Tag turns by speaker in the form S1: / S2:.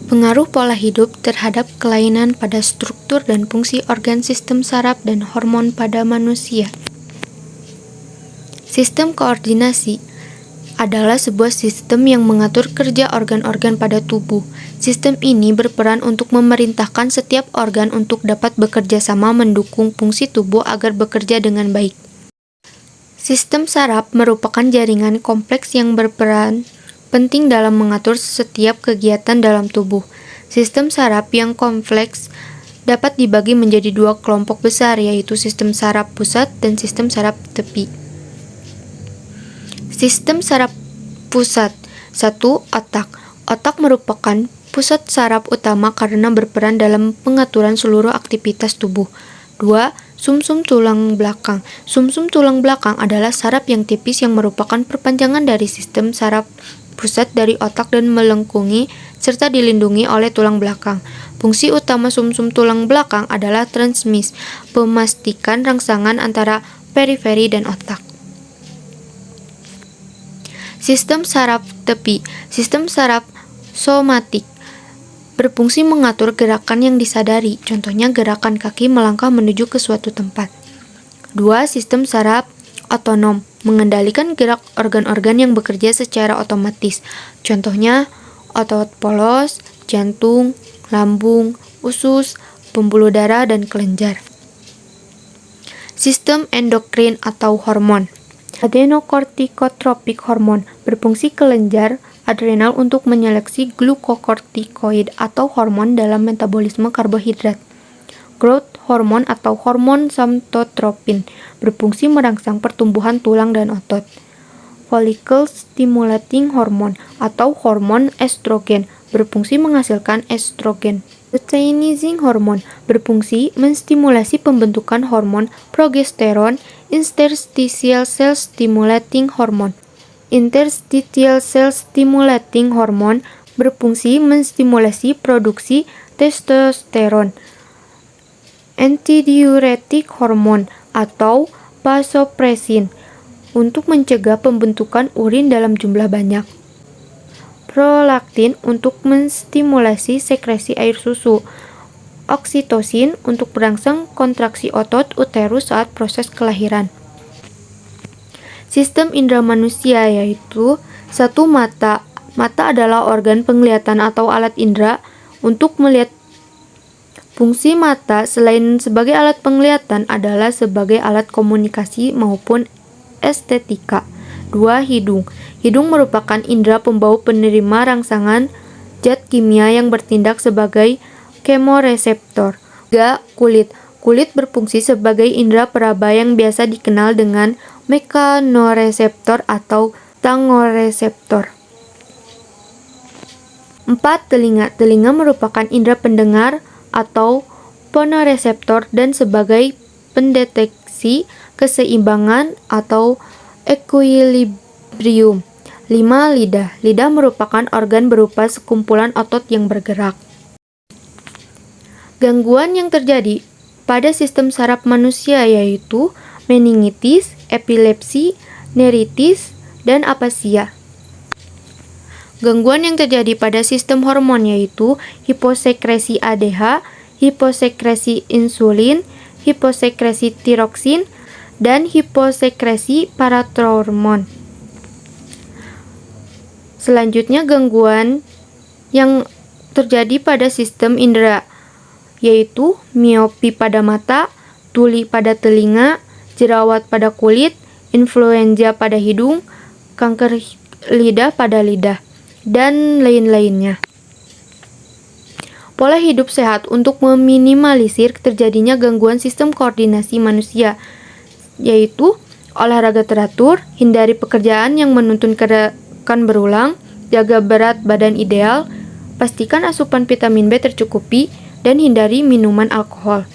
S1: Pengaruh pola hidup terhadap kelainan pada struktur dan fungsi organ sistem saraf dan hormon pada manusia. Sistem koordinasi adalah sebuah sistem yang mengatur kerja organ-organ pada tubuh. Sistem ini berperan untuk memerintahkan setiap organ untuk dapat bekerja sama mendukung fungsi tubuh agar bekerja dengan baik. Sistem saraf merupakan jaringan kompleks yang berperan penting dalam mengatur setiap kegiatan dalam tubuh. Sistem saraf yang kompleks dapat dibagi menjadi dua kelompok besar, yaitu sistem saraf pusat dan sistem saraf tepi. Sistem saraf pusat. 1. Otak. Otak merupakan pusat saraf utama karena berperan dalam pengaturan seluruh aktivitas tubuh. 2. Sumsum tulang belakang. Sumsum tulang belakang adalah saraf yang tipis yang merupakan perpanjangan dari sistem saraf pusat dari otak dan melengkungi serta dilindungi oleh tulang belakang. Fungsi utama sumsum tulang belakang adalah transmis, memastikan rangsangan antara periferi dan otak. Sistem saraf tepi. Sistem saraf somatik berfungsi mengatur gerakan yang disadari, contohnya gerakan kaki melangkah menuju ke suatu tempat. 2. Sistem saraf otonom mengendalikan gerak organ-organ yang bekerja secara otomatis, contohnya otot polos, jantung, lambung, usus, pembuluh darah, dan kelenjar. Sistem endokrin atau hormon. Adenokortikotropik hormon berfungsi kelenjar adrenal untuk menyeleksi glukokortikoid atau hormon dalam metabolisme karbohidrat. Growth hormon atau hormon somatotrophin berfungsi merangsang pertumbuhan tulang dan otot. Follicle stimulating hormone atau hormon estrogen berfungsi menghasilkan estrogen. Luteinizing hormone berfungsi menstimulasi pembentukan hormon progesteron. Interstitial cell stimulating hormone. Interstitial cell stimulating hormone berfungsi menstimulasi produksi testosteron. Antidiuretic hormone atau vasopressin untuk mencegah pembentukan urin dalam jumlah banyak. Prolaktin untuk menstimulasi sekresi air susu. Oksitosin untuk merangsang kontraksi otot uterus saat proses kelahiran. Sistem indera manusia yaitu 1. Mata. Mata adalah organ penglihatan atau alat indera untuk melihat. Fungsi mata selain sebagai alat penglihatan adalah sebagai alat komunikasi maupun estetika. 2. Hidung. Hidung merupakan indera pembau penerima rangsangan zat kimia yang bertindak sebagai kemoreseptor. 3. Kulit. Kulit berfungsi sebagai indera peraba yang biasa dikenal dengan mekanoreseptor atau tangoreseptor. 4. Telinga. Telinga merupakan indera pendengar atau fonoreseptor dan sebagai pendeteksi keseimbangan atau equilibrium. 5. Lidah. Lidah merupakan organ berupa sekumpulan otot yang bergerak. Gangguan yang terjadi pada sistem saraf manusia yaitu meningitis, epilepsi, neritis, dan apasia. Gangguan yang terjadi pada sistem hormon yaitu hiposekresi ADH, hiposekresi insulin, hiposekresi tiroksin, dan hiposekresi parathormon. Selanjutnya gangguan yang terjadi pada sistem indera yaitu miopi pada mata, tuli pada telinga, jerawat pada kulit, influenza pada hidung, kanker lidah pada lidah, dan lain-lainnya. Pola hidup sehat untuk meminimalisir terjadinya gangguan sistem koordinasi manusia, yaitu olahraga teratur, hindari pekerjaan yang menuntut gerakan berulang, jaga berat badan ideal, pastikan asupan vitamin B tercukupi, dan hindari minuman alkohol.